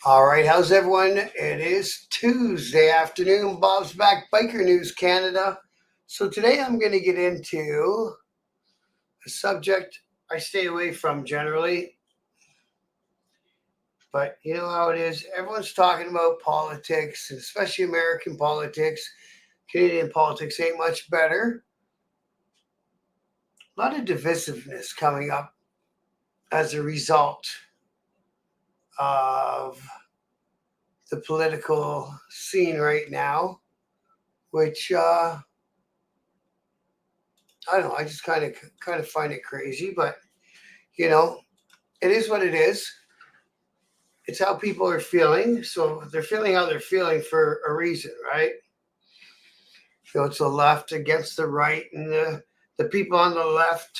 All right, how's everyone? It is Tuesday afternoon. Bob's Back Biker News Canada. So today I'm going to get into a subject I stay away from generally, but you know how it is. Everyone's talking about politics, especially American politics. Canadian politics ain't much better. A lot of divisiveness coming up as a result of the political scene right now, which I don't know. I just kind of find it crazy, but you know, it is what it is. It's how people are feeling. So they're feeling how they're feeling for a reason, right? So it's the left against the right, and the people on the left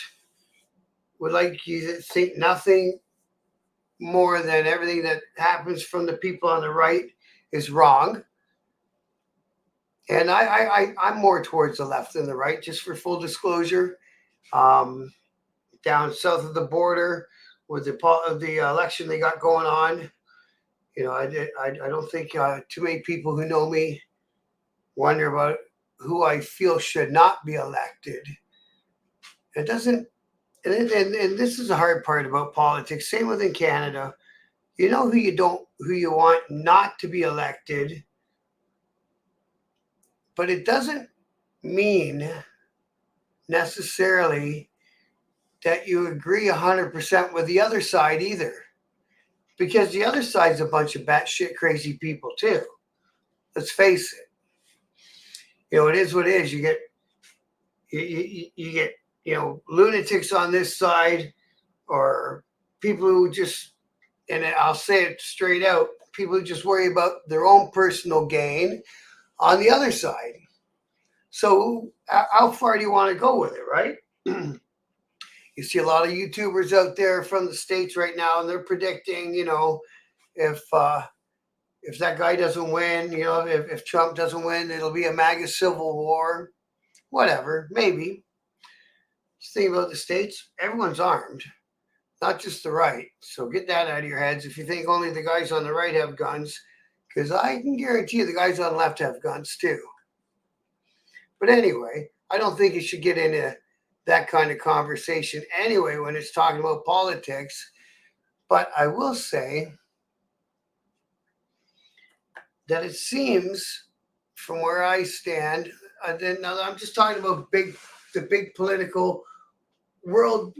would like you to think nothing more than everything that happens from the people on the right is wrong. And I'm more towards the left than the right, just for full disclosure. Um, Down south of the border with the election they got going on. You know, I don't think too many people who know me wonder about who I feel should not be elected. It doesn't, and this is the hard part about politics. Same within Canada. You know who you want not to be elected, but it doesn't mean necessarily that you agree 100% with the other side either. Because the other side's a bunch of batshit crazy people too. Let's face it. You know, it is what it is. You get lunatics on this side, or people who just, and I'll say it straight out, people who just worry about their own personal gain on the other side. So how far do you want to go with it, right? You see a lot of YouTubers out there from the States right now, and they're predicting, if that guy doesn't win, if Trump doesn't win, it'll be a MAGA civil war. Whatever, maybe. Just think about the States, everyone's armed, not just the right. So get that out of your heads if you think only the guys on the right have guns, because I can guarantee you the guys on the left have guns too. But anyway, I don't think you should get into that kind of conversation anyway when it's talking about politics. But I will say that it seems, from where I stand, now I'm just talking about the big political world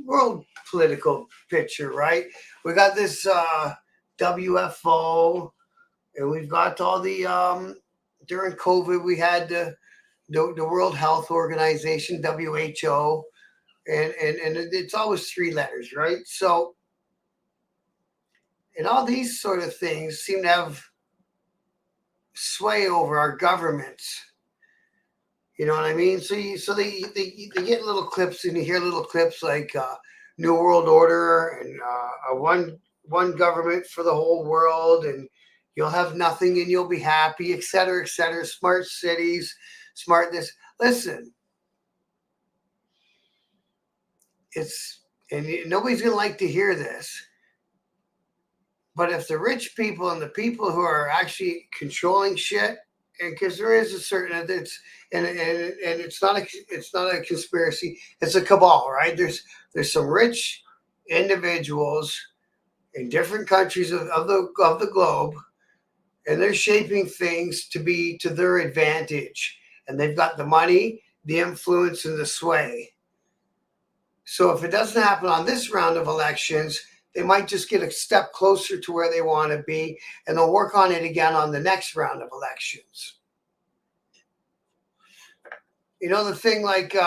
political picture, right? We got this WFO, and we've got all the during COVID we had the World Health Organization, WHO, and it's always three letters, right? So, and all these sort of things seem to have sway over our governments. You know what I mean? So they get little clips, and you hear little clips like New World Order and one government for the whole world, and you'll have nothing and you'll be happy, et cetera, et cetera. Smart cities, smart this. Listen, and nobody's gonna like to hear this, but if the rich people and the people who are actually controlling shit, and because there is a certain and it's not a conspiracy, it's a cabal, right? There's some rich individuals in different countries of the globe, and they're shaping things to be to their advantage, and they've got the money, the influence, and the sway. So if it doesn't happen on this round of elections, they might just get a step closer to where they want to be, and they'll work on it again on the next round of elections. You know, the thing like, in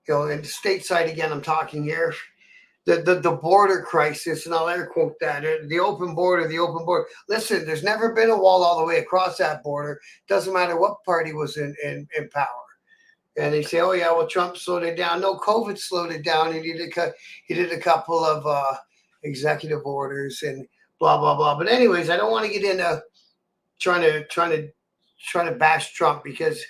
the stateside again, I'm talking here, the border crisis, and I'll air quote that, the open border. Listen, there's never been a wall all the way across that border. Doesn't matter what party was in power. And they say, oh, yeah, well, Trump slowed it down. No, COVID slowed it down. He did a couple of executive orders and blah, blah, blah. But anyways, I don't want to get into trying to bash Trump, because,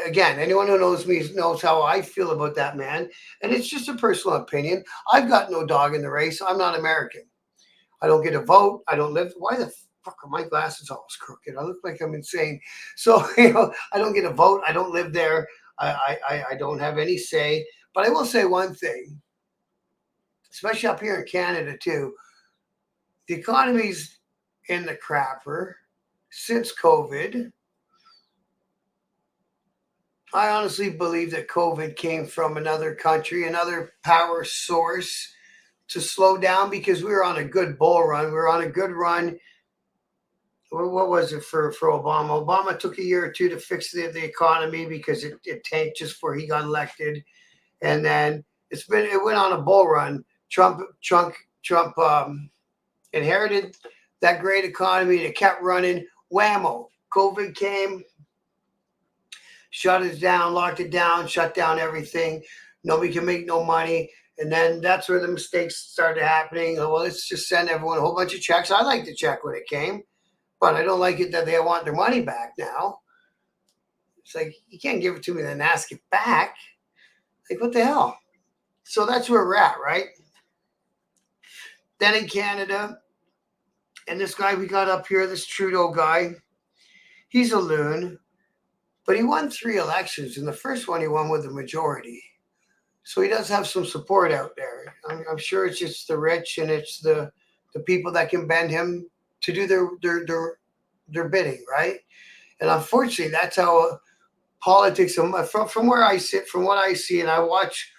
again, anyone who knows me knows how I feel about that man. And it's just a personal opinion. I've got no dog in the race. I'm not American. I don't get a vote. I don't live. motherfucker, my glass is always crooked. I look like I'm insane. So, I don't get a vote. I don't live there. I don't have any say. But I will say one thing, especially up here in Canada too. The economy's in the crapper since COVID. I honestly believe that COVID came from another country, another power source to slow down because we were on a good bull run. We were on a good run. What was it for Obama? Obama took a year or two to fix the economy because it tanked just before he got elected. And then it went on a bull run. Trump inherited that great economy and it kept running. Whammo. COVID came, shut it down, locked it down, shut down everything. Nobody can make no money. And then that's where the mistakes started happening. Well, let's just send everyone a whole bunch of checks. I like the check when it came, but I don't like it that they want their money back now. It's like, you can't give it to me and then ask it back. Like, what the hell? So that's where we're at, right? Then in Canada, and this guy we got up here, this Trudeau guy, he's a loon, but he won 3 elections. And the first one he won with the majority. So he does have some support out there. I'm sure it's just the rich and it's the people that can bend him to do their bidding, right? And unfortunately, that's how politics, from where I sit, from what I see, and I watch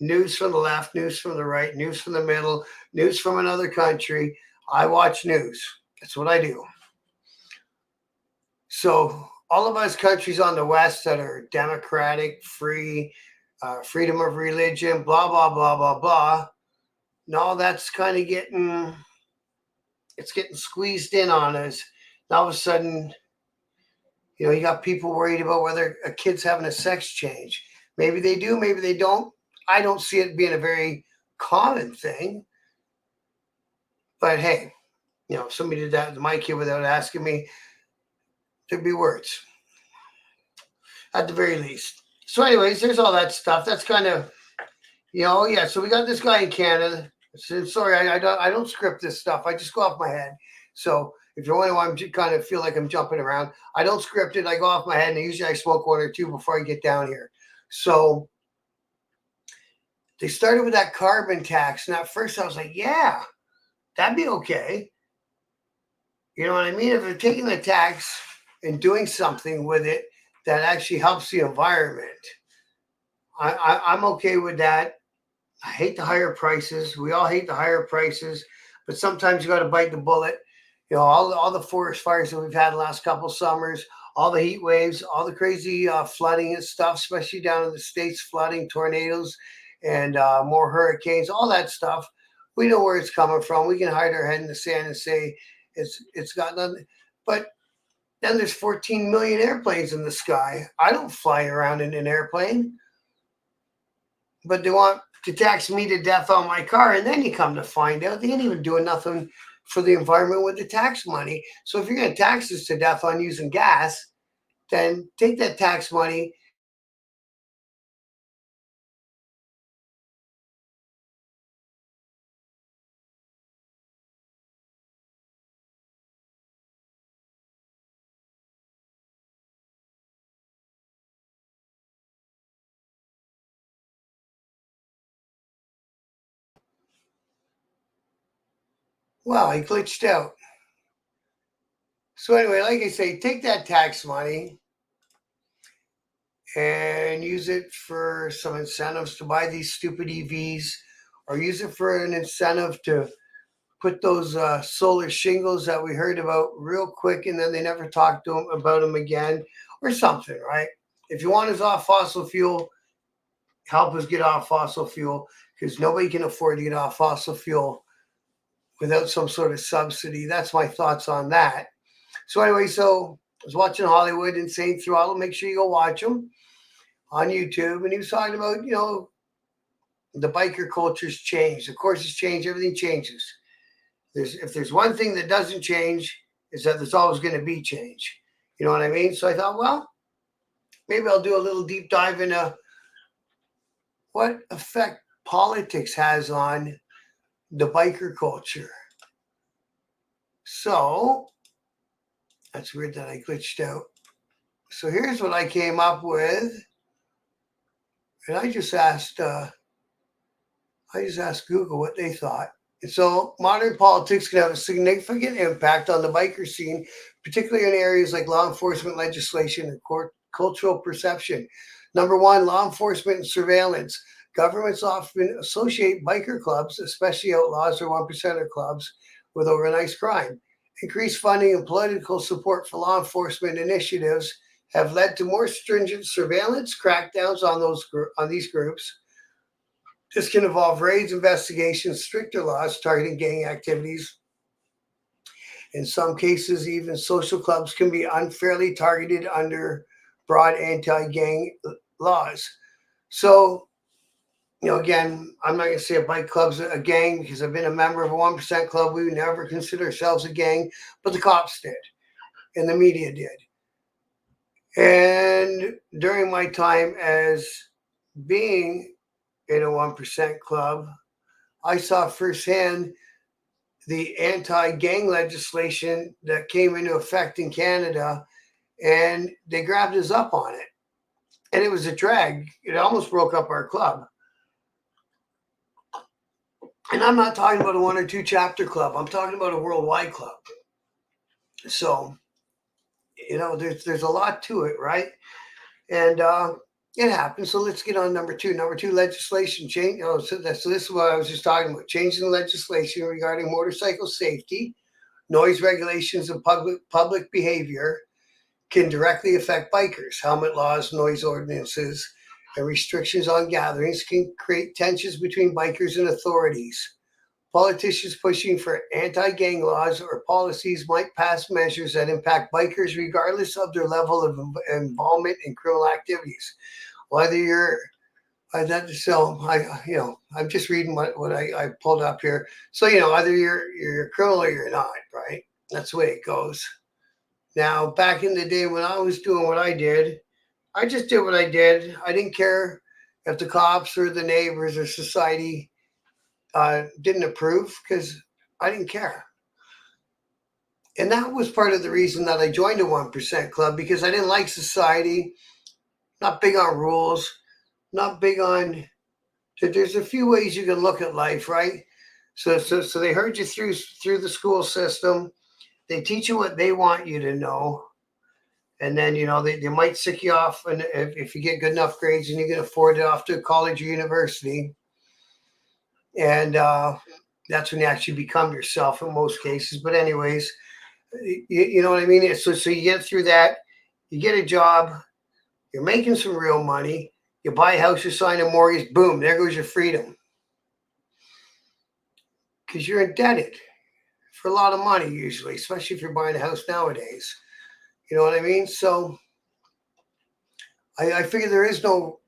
news from the left, news from the right, news from the middle, news from another country. I watch news. That's what I do. So all of us countries on the West that are democratic, free, freedom of religion, blah, blah, blah, blah, blah. No, that's kind of getting squeezed in on us. And all of a sudden, you got people worried about whether a kid's having a sex change. Maybe they do, maybe they don't. I don't see it being a very common thing. But hey, if somebody did that to my kid without asking me, there'd be words. At the very least. So anyways, there's all that stuff. That's kind of, yeah. So we got this guy in Canada. Sorry, I don't script this stuff. I just go off my head. So if you're wondering why I'm kind of feel like I'm jumping around, I don't script it. I go off my head, and usually I smoke 1 or 2 before I get down here. So they started with that carbon tax, and at first I was like, yeah, that'd be okay. You know what I mean? If they're taking the tax and doing something with it that actually helps the environment, I'm okay with that. I hate the higher prices. We all hate the higher prices, but sometimes you got to bite the bullet. All the forest fires that we've had the last couple summers, all the heat waves, all the crazy flooding and stuff, especially down in the States, flooding, tornadoes, and more hurricanes, all that stuff. We know where it's coming from. We can hide our head in the sand and say it's got nothing. But then there's 14 million airplanes in the sky. I don't fly around in an airplane. But they want to tax me to death on my car. And then you come to find out they ain't even doing nothing for the environment with the tax money. So if you're going to tax us to death on using gas, then take that tax money. Well, he glitched out. So anyway, like I say, take that tax money and use it for some incentives to buy these stupid EVs, or use it for an incentive to put those solar shingles that we heard about real quick, and then they never talked about them again, or something, right? If you want us off fossil fuel, help us get off fossil fuel, because nobody can afford to get off fossil fuel without some sort of subsidy. That's my thoughts on that. So anyway, so I was watching Hollywood Insane Throttle. Make sure you go watch them on YouTube. And he was talking about, the biker culture's changed. Of course, it's changed. Everything changes. If there's one thing that doesn't change, is that there's always going to be change. You know what I mean? So I thought, well, maybe I'll do a little deep dive into what effect politics has on the biker culture. So That's weird that I glitched out. So here's what I came up with. And I just asked Google what they thought. And so modern politics can have a significant impact on the biker scene, particularly in areas like law enforcement legislation and cultural perception. Number one, law enforcement and surveillance. Governments often associate biker clubs, especially outlaws or one percenter clubs, with organized crime. Increased funding and political support for law enforcement initiatives have led to more stringent surveillance crackdowns on these groups. This can involve raids, investigations, stricter laws targeting gang activities. In some cases, even social clubs can be unfairly targeted under broad anti-gang laws. So, again, I'm not going to say a bike club's a gang because I've been a member of a 1% club. We never consider ourselves a gang, but the cops did and the media did. And during my time as being in a 1% club, I saw firsthand the anti-gang legislation that came into effect in Canada, and they grabbed us up on it. And it was a drag. It almost broke up our club. And I'm not talking about a 1 or 2 chapter club. I'm talking about a worldwide club. So, there's a lot to it, right? And it happens. So let's get on number 2. Number 2, legislation change. So this is what I was just talking about. Changing the legislation regarding motorcycle safety, noise regulations, and public behavior can directly affect bikers. Helmet laws, noise ordinances, and restrictions on gatherings can create tensions between bikers and authorities. Politicians pushing for anti-gang laws or policies might pass measures that impact bikers regardless of their level of involvement in criminal activities. Whether you're I'm just reading what I pulled up here. So either you're a criminal or you're not, right? That's the way it goes. Now, back in the day when I was doing what I did, I just did what I did. I didn't care if the cops or the neighbors or society didn't approve because I didn't care. And that was part of the reason that I joined a 1% club, because I didn't like society, not big on rules, not big on, there's a few ways you can look at life, right? So they herd you through the school system. They teach you what they want you to know. And then, they might sick you off, and if you get good enough grades and you can afford it, off to college or university. And that's when you actually become yourself in most cases. But anyways, you know what I mean? So you get through that, you get a job, you're making some real money, you buy a house, you sign a mortgage, boom, there goes your freedom. Because you're indebted for a lot of money usually, especially if you're buying a house nowadays. You know what I mean? So I figure there is no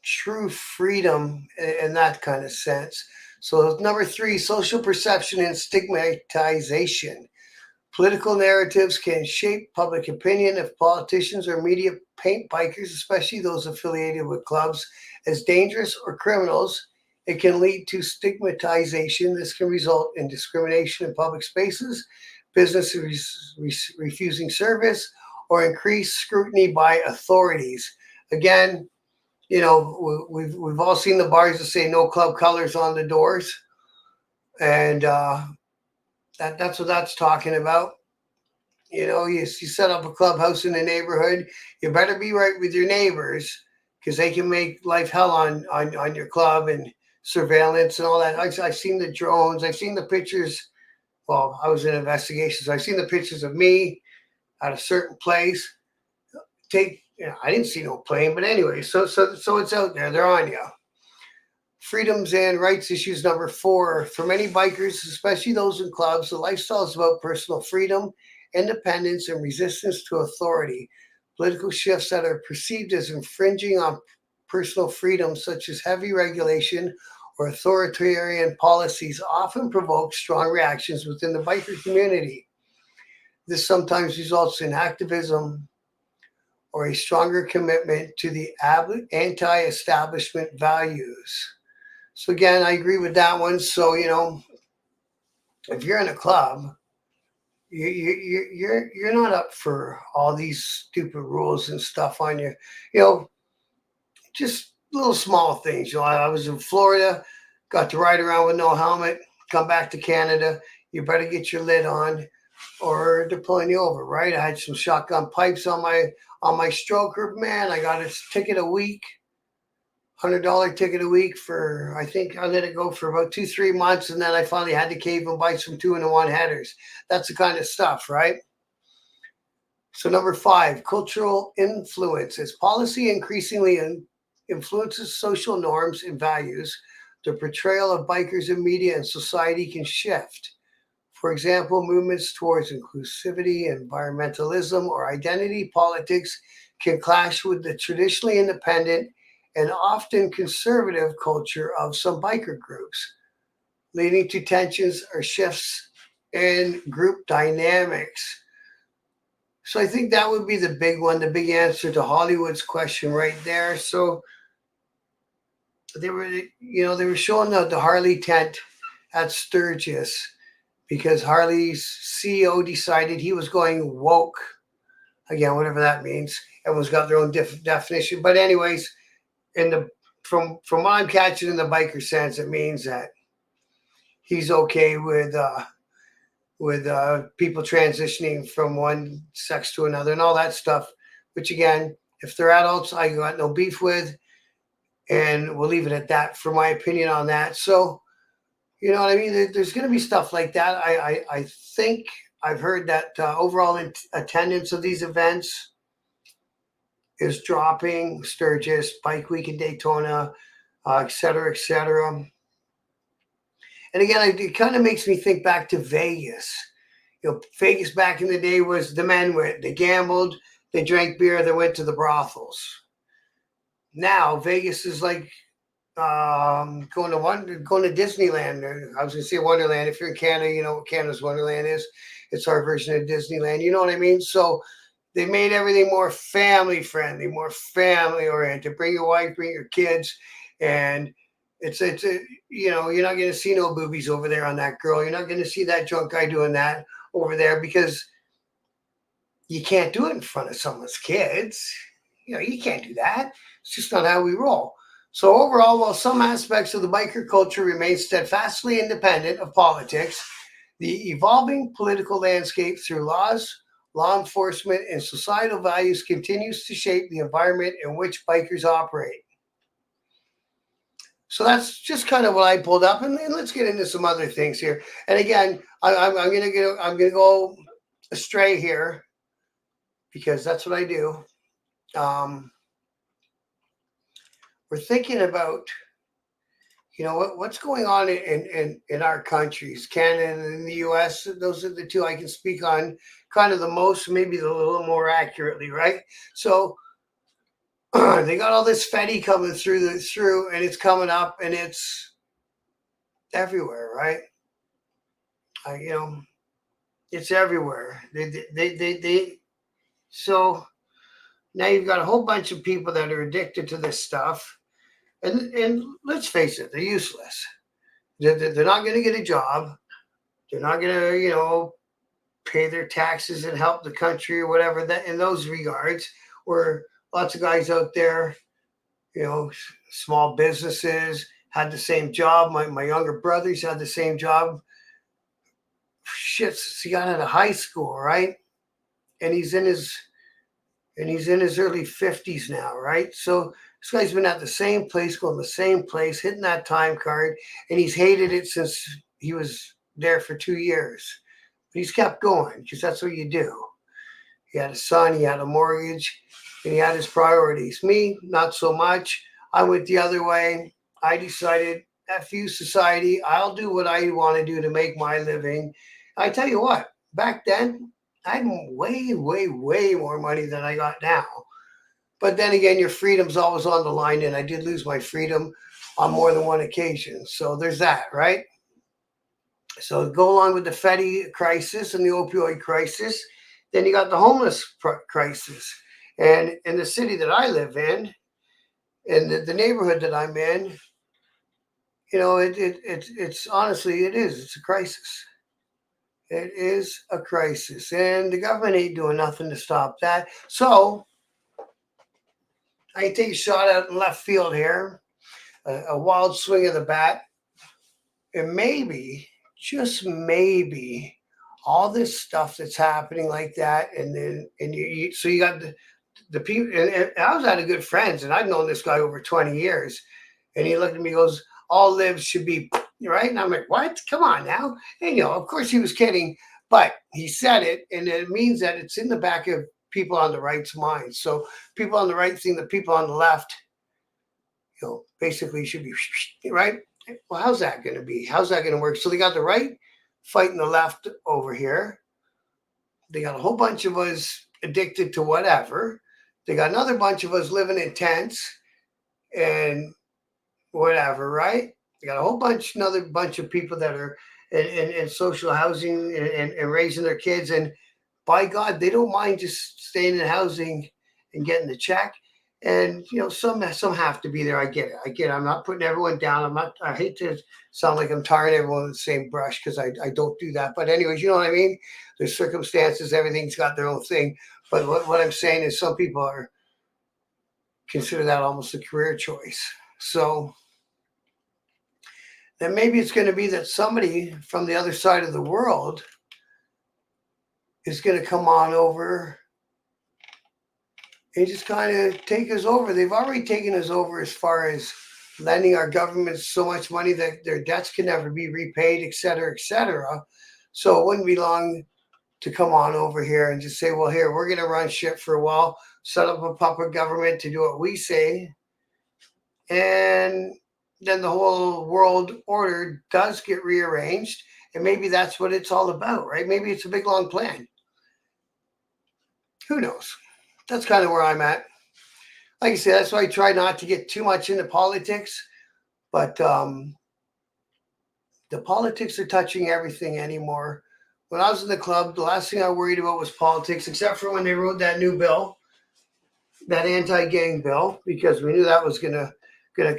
true freedom in that kind of sense. So number 3, social perception and stigmatization. Political narratives can shape public opinion. If politicians or media paint bikers, especially those affiliated with clubs, as dangerous or criminals, it can lead to stigmatization. This can result in discrimination in public spaces, businesses refusing service, or increased scrutiny by authorities. Again, we've all seen the bars that say no club colors on the doors, and that's what that's talking about. You set up a clubhouse in the neighborhood, you better be right with your neighbors, because they can make life hell on your club, and surveillance and all that. I've seen the drones. I've seen the pictures. Well, I was in investigations. So I've seen the pictures of me at a certain place. I didn't see no plane, but anyway, so it's out there. They're on you. Freedoms and rights issues number 4. For many bikers, especially those in clubs, the lifestyle is about personal freedom, independence, and resistance to authority. Political shifts that are perceived as infringing on personal freedoms, such as heavy regulation or authoritarian policies, often provoke strong reactions within the biker community. This sometimes results in activism or a stronger commitment to the anti-establishment values. So again, I agree with that one. So, if you're in a club, you're not up for all these stupid rules and stuff on you. You know, just little small things. You know, I was in Florida, got to ride around with no helmet. Come back to Canada, you better get your lid on, or they're pulling you over. Right? I had some shotgun pipes on my stroker. Man, I got a ticket a week. $100 ticket a week for, I think I let it go for about 2-3 months, and then I finally had to cave and buy some 2-in-1 headers. That's the kind of stuff, right? So number 5, cultural influence. As policy increasingly influences social norms and values, the portrayal of bikers in media and society can shift. For example, movements towards inclusivity, environmentalism, or identity politics can clash with the traditionally independent and often conservative culture of some biker groups, leading to tensions or shifts in group dynamics. So I think that would be the big one, the big answer to Hollywood's question right there. So they were showing the Harley tent at Sturgis because Harley's CEO decided he was going woke again, whatever that means. Everyone's got their own definition, but anyways, in the from what I'm catching in the biker sense, it means that he's okay with people transitioning from one sex to another and all that stuff. Which again, if they're adults, I got no beef with, and we'll leave it at that for my opinion on that. So you know what I mean? There's going to be stuff like that. I think I've heard that overall attendance of these events is dropping. Sturgis, Bike Week in Daytona, et cetera, et cetera. And again, it kind of makes me think back to Vegas. You know, Vegas back in the day was the men went, they gambled, they drank beer, they went to the brothels. Now Vegas is like going to Disneyland. I was going to say Wonderland. If you're in Canada, you know what Canada's Wonderland is. It's our version of Disneyland. You know what I mean? So they made everything more family friendly, more family oriented. Bring your wife, bring your kids, and it's you know, you're not going to see no boobies over there on that girl. You're not going to see that drunk guy doing that over there because you can't do it in front of someone's kids. You know, you can't do that. It's just not how we roll. So overall, while some aspects of the biker culture remain steadfastly independent of politics, the evolving political landscape through laws, law enforcement, and societal values continues to shape the environment in which bikers operate. So that's just kind of what I pulled up, and let's get into some other things here. And again, I'm gonna go astray here because that's what I do. We're thinking about, you know, what's going on in our countries, Canada and the U.S. Those are the two I can speak on kind of the most, maybe a little more accurately, right? So they got all this fetty coming through, and it's coming up, and it's everywhere, right? You know, it's everywhere. So now you've got a whole bunch of people that are addicted to this stuff, and let's face it, they're useless. They're not going to get a job. They're not going to, you know, pay their taxes and help the country or whatever. That in those regards, where lots of guys out there, you know, small businesses had the same job. My younger brothers had the same job. Shit, he got out of high school, right? And he's in his early 50s now, right? So this guy's been at the same place, going to the same place, hitting that time card, and he's hated it since he was there for 2 years. But he's kept going because that's what you do. He had a son, he had a mortgage, and he had his priorities. Me, not so much. I went the other way. I decided, F you society, I'll do what I want to do to make my living. I tell you what, back then, I had way, way, way more money than I got now. But then again, your freedom's always on the line, and I did lose my freedom on more than one occasion. So there's that, right? So go along with the Fetty crisis and the opioid crisis. Then you got the homeless crisis. And in the city that I live in the neighborhood that I'm in, you know, it's honestly, it is. It's a crisis. It is a crisis, and the government ain't doing nothing to stop that. So I take a shot out in left field here, a wild swing of the bat, and maybe, just maybe, all this stuff that's happening like that, and then so you got the people, and I was out of good friends, and I've known this guy over 20 years, and he looked at me, and goes, "All lives should be right," and I'm like, "What? Come on now!" And of course, he was kidding, but he said it, and it means that it's in the back of people on the right's mind. So people on the right think that people on the left, basically should be right. Well, how's that going to be? How's that going to work? So they got the right fighting the left over here. They got a whole bunch of us addicted to whatever. They got another bunch of us living in tents and whatever, right? They got a whole another bunch of people that are in social housing and raising their kids. And by God, they don't mind just staying in housing and getting the check. And some have to be there. I get it. I'm not putting everyone down. I hate to sound like I'm tarring everyone with the same brush, because I don't do that. But anyways, you know what I mean? There's circumstances. Everything's got their own thing. But what I'm saying is, some people consider that almost a career choice. So then maybe it's going to be that somebody from the other side of the world is going to come on over and just kind of take us over. They've already taken us over as far as lending our governments so much money that their debts can never be repaid, et cetera, et cetera. So it wouldn't be long to come on over here and just say, well, here, we're going to run shit for a while, set up a puppet government to do what we say. And then the whole world order does get rearranged. And maybe that's what it's all about, right? Maybe it's a big, long plan. Who knows? That's kind of where I'm at. Like I said, that's why I try not to get too much into politics. But the politics are touching everything anymore. When I was in the club, the last thing I worried about was politics, except for when they wrote that new bill, that anti-gang bill, because we knew that was gonna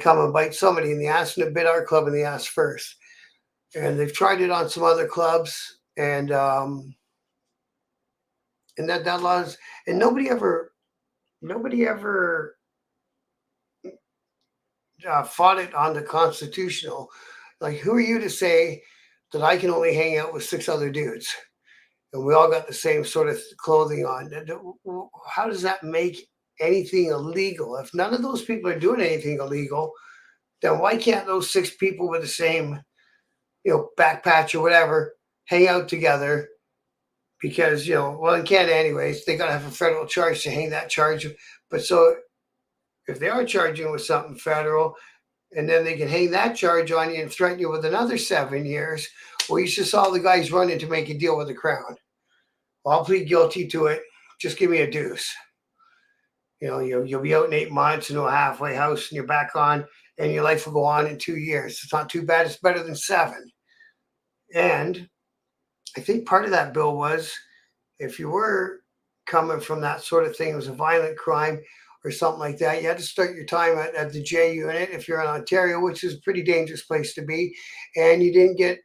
come and bite somebody in the ass, and it bit our club in the ass first. And they've tried it on some other clubs, and that laws, and nobody ever fought it on the constitutional. Like, who are you to say that I can only hang out with 6 other dudes and we all got the same sort of clothing on? How does that make anything illegal? If none of those people are doing anything illegal, then why can't those 6 people with the same, back patch or whatever hang out together? Because, well, in Canada anyways, they got to have a federal charge to hang that charge. But so if they are charging with something federal, and then they can hang that charge on you and threaten you with another 7 years, well, you should saw the guys running to make a deal with the Crown. Well, I'll plead guilty to it. Just give me a deuce. You'll be out in 8 months into a halfway house, and you're back on, and your life will go on in 2 years. It's not too bad. It's better than 7. And I think part of that bill was, if you were coming from that sort of thing, it was a violent crime or something like that, you had to start your time at the J unit if you're in Ontario, which is a pretty dangerous place to be, and you didn't get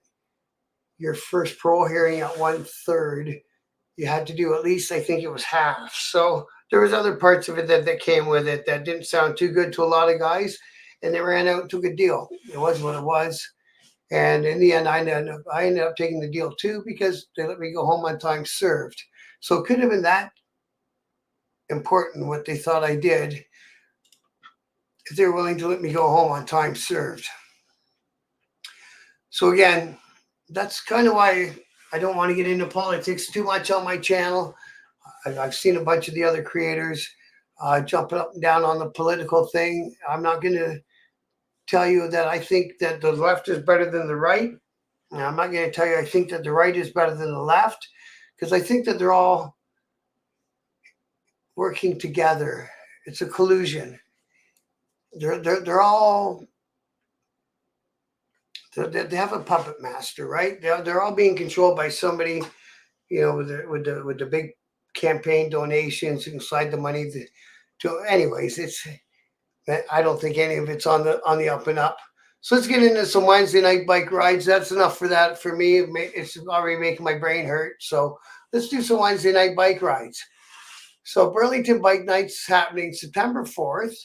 your first parole hearing at 1/3. You had to do at least, I think it was half. So there was other parts of it that came with it that didn't sound too good to a lot of guys, and they ran out and took a deal. It was what it was. And in the end, I ended up taking the deal too, because they let me go home on time served. So it could have been that important what they thought I did if they were willing to let me go home on time served. So again, that's kind of why I don't want to get into politics too much on my channel. I've seen a bunch of the other creators jumping up and down on the political thing. I'm not going to tell you that I think that the left is better than the right. And I'm not going to tell you I think that the right is better than the left, because I think that they're all working together. It's a collusion. They're all, they have a puppet master, right? They're all being controlled by somebody, with the big campaign donations. You can slide the money to anyways. I don't think any of it's on the up and up. So let's get into some Wednesday night bike rides. That's enough for that for me. It's already making my brain hurt. So let's do some Wednesday night bike rides. So Burlington Bike Night's happening September 4th.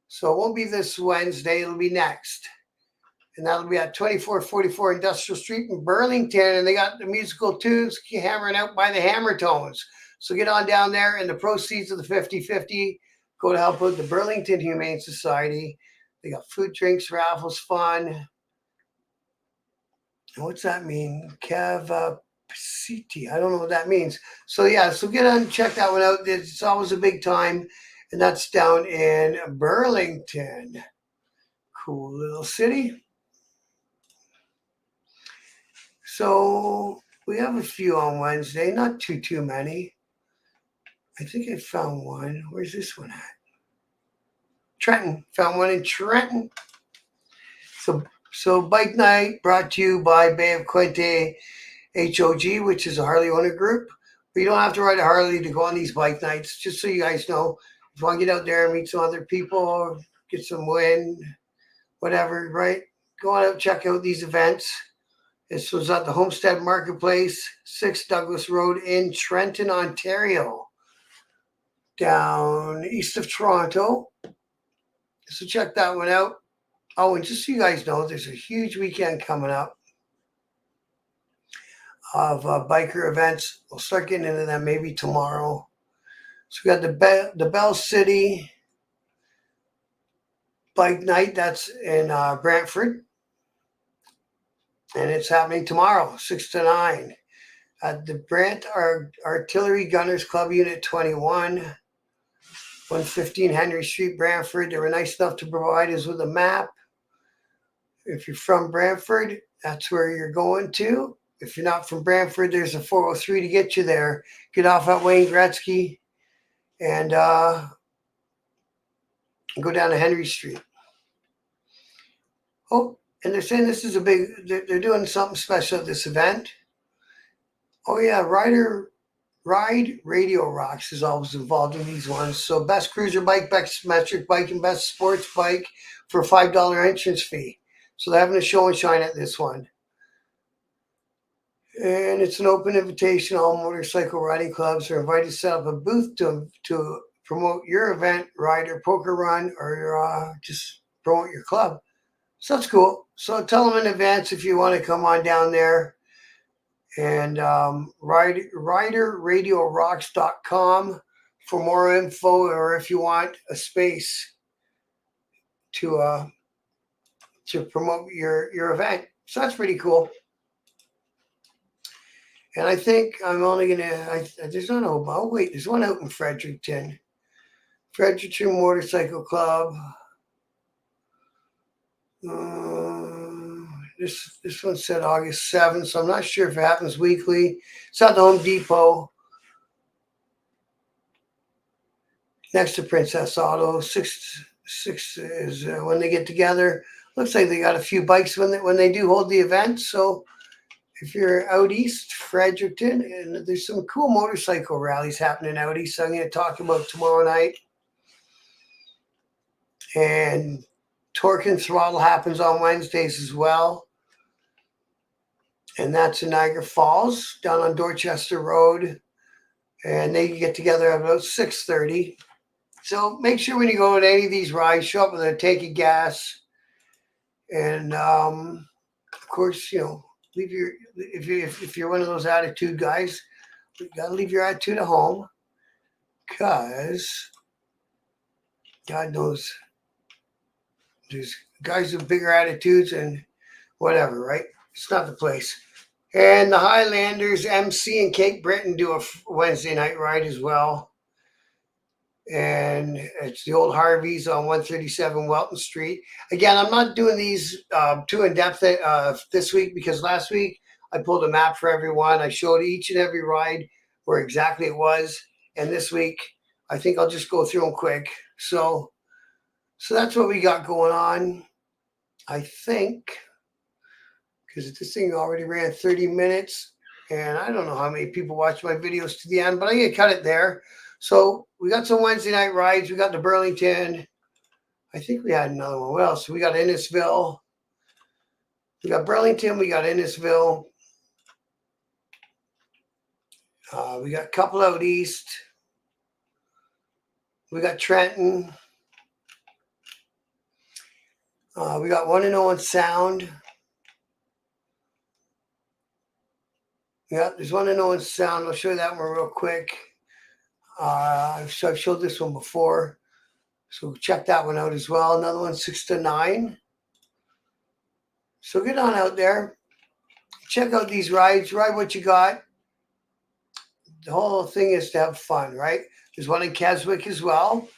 So it won't be this Wednesday, it'll be next. And that'll be at 2444 Industrial Street in Burlington. And they got the musical tunes hammering out by the Hammertones. So get on down there, and the proceeds of the 50-50 go to help out the Burlington Humane Society. They got food, drinks, raffles, fun. And what's that mean? Capacity. I don't know what that means. So yeah, so get on, check that one out. It's always a big time. And that's down in Burlington. Cool little city. So we have a few on Wednesday, not too many. I think I found one. Where's this one at? Trenton. Found one in Trenton. So bike night brought to you by Bay of Quinte HOG, which is a Harley owner group. But you don't have to ride a Harley to go on these bike nights. Just so you guys know, if you want to get out there and meet some other people, get some wind, whatever, right? Go on out, check out these events. This was at the Homestead Marketplace, 6 Douglas Road in Trenton, Ontario, down east of Toronto. So check that one out. Oh, and just so you guys know, there's a huge weekend coming up of biker events. We'll start getting into them maybe tomorrow. So we got the Bell City Bike Night. That's in Brantford. And it's happening tomorrow, 6 to 9, at the Brant Artillery Gunners Club, Unit 21, 115 Henry Street, Brantford. They were nice enough to provide us with a map. If you're from Brantford, that's where you're going to. If you're not from Brantford, there's a 403 to get you there. Get off at Wayne Gretzky and go down to Henry Street. Oh, and they're saying this is they're doing something special at this event. Oh yeah, Ride Radio Rocks is always involved in these ones. So best cruiser bike, best metric bike, and best sports bike for a $5 entrance fee. So they're having a show and shine at this one. And it's an open invitation. All motorcycle riding clubs are invited to set up a booth to promote your event, ride or poker run, or just promote your club. So that's cool. So tell them in advance if you want to come on down there. And riderradiorocks.com for more info, or if you want a space to promote your event. So that's pretty cool. And I think I'm only gonna. There's one. Oh wait, there's one out in Fredericton. Fredericton Motorcycle Club. This one said August 7th, so I'm not sure if it happens weekly. It's at the Home Depot, next to Princess Auto. 6 is when they get together. Looks like they got a few bikes when they do hold the event. So if you're out east, Fredericton, and there's some cool motorcycle rallies happening out east, so I'm going to talk about tomorrow night. And Torque and Throttle happens on Wednesdays as well. And that's in Niagara Falls, down on Dorchester Road. And they get together at about 6:30. So make sure when you go to any of these rides, show up with a tank of gas. And, of course, leave if you're one of those attitude guys, you got to leave your attitude at home. Because God knows there's guys with bigger attitudes and whatever, right? It's not the place. And the Highlanders, MC and Cape Breton do a Wednesday night ride as well. And it's the old Harveys on 137 Welton Street. Again, I'm not doing these too in-depth this week, because last week I pulled a map for everyone. I showed each and every ride where exactly it was. And this week, I think I'll just go through them quick. So that's what we got going on, I think, because this thing already ran 30 minutes, and I don't know how many people watch my videos to the end, but I'm going to cut it there. So we got some Wednesday night rides. We got the Burlington I think we had another one. What else? We got Innisville. We got Burlington. We got Innisville. We got a couple out east. We got Trenton. We got one in Owen Sound. Yeah, there's one in Owen Sound. I'll show you that one real quick. I've showed this one before. So check that one out as well. Another one, 6 to 9. So get on out there. Check out these rides. Ride what you got. The whole thing is to have fun, right? There's one in Keswick as well.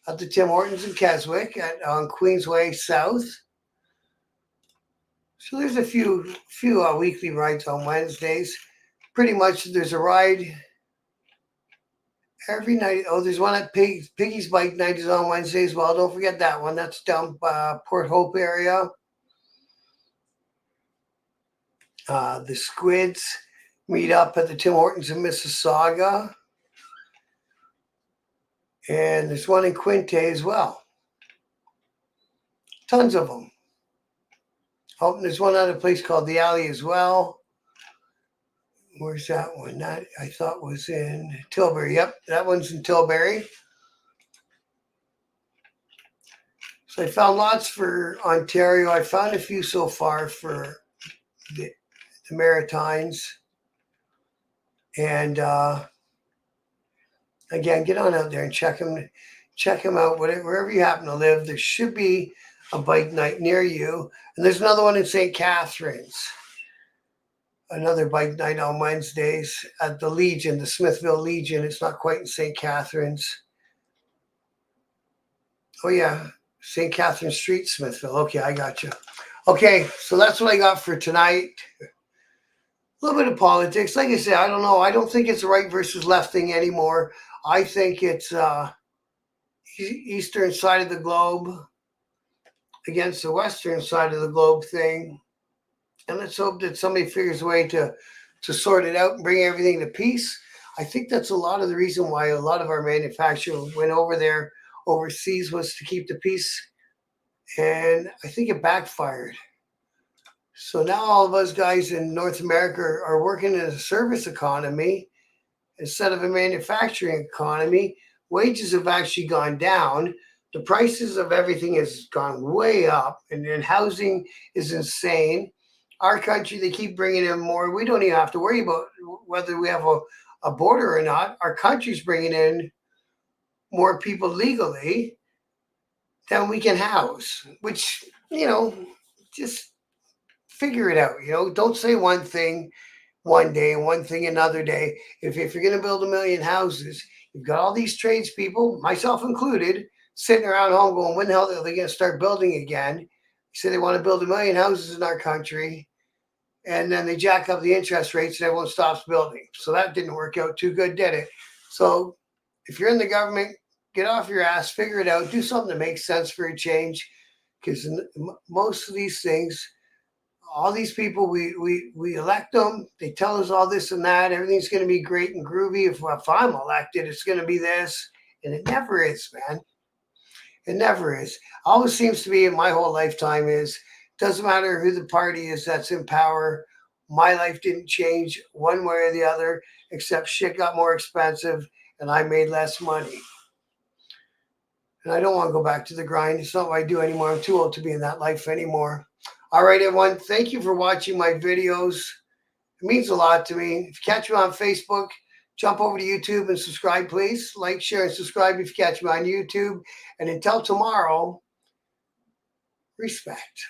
At the Tim Hortons in Keswick on Queensway South. So there's a few weekly rides on Wednesdays. Pretty much there's a ride every night. Oh, there's one at Piggy's Bike Night is on Wednesday as well. Don't forget that one. That's down Port Hope area. The Squids meet up at the Tim Hortons in Mississauga. And there's one in Quinte as well. Tons of them. Oh, and there's one other place called The Alley as well. Where's that one? That I thought was in Tilbury. Yep, that one's in Tilbury. So I found lots for Ontario. I found a few so far for the Maritimes. And again, get on out there and check them out. Wherever you happen to live, there should be a bike night near you. And there's another one in St. Catharines. Another bike night on Wednesdays at the Legion, the Smithville Legion. It's not quite in St. Catharines. Oh, yeah. St. Catherine Street, Smithville. Okay, I got you. Okay, so that's what I got for tonight. A little bit of politics. Like I said, I don't know. I don't think it's a right versus left thing anymore. I think it's eastern side of the globe against the western side of the globe thing. And let's hope that somebody figures a way to sort it out and bring everything to peace. I think that's a lot of the reason why a lot of our manufacturers went over there overseas was to keep the peace. And I think it backfired. So now all of us guys in North America are working in a service economy instead of a manufacturing economy. Wages have actually gone down. The prices of everything has gone way up, and then housing is insane. Our country, they keep bringing in more. We don't even have to worry about whether we have a border or not. Our country's bringing in more people legally than we can house, which, just figure it out. Don't say one thing one day and one thing another day. If you're going to build 1 million houses, you've got all these tradespeople, myself included, sitting around home going, when the hell are they going to start building again? They say they want to build 1 million houses in our country, and then they jack up the interest rates and everyone stops building. So that didn't work out too good, did it? So if you're in the government, get off your ass, figure it out, do something that makes sense for a change, because most of these things, all these people, we elect them. They tell us all this and that. Everything's going to be great and groovy. If I'm elected, it's going to be this. And it never is, man. It never is. Always seems to be in my whole lifetime is, doesn't matter who the party is that's in power. My life didn't change one way or the other, except shit got more expensive and I made less money. And I don't want to go back to the grind. It's not what I do anymore. I'm too old to be in that life anymore. All right, everyone. Thank you for watching my videos. It means a lot to me. If you catch me on Facebook, jump over to YouTube and subscribe, please. Like, share, and subscribe if you catch me on YouTube. And until tomorrow, respect.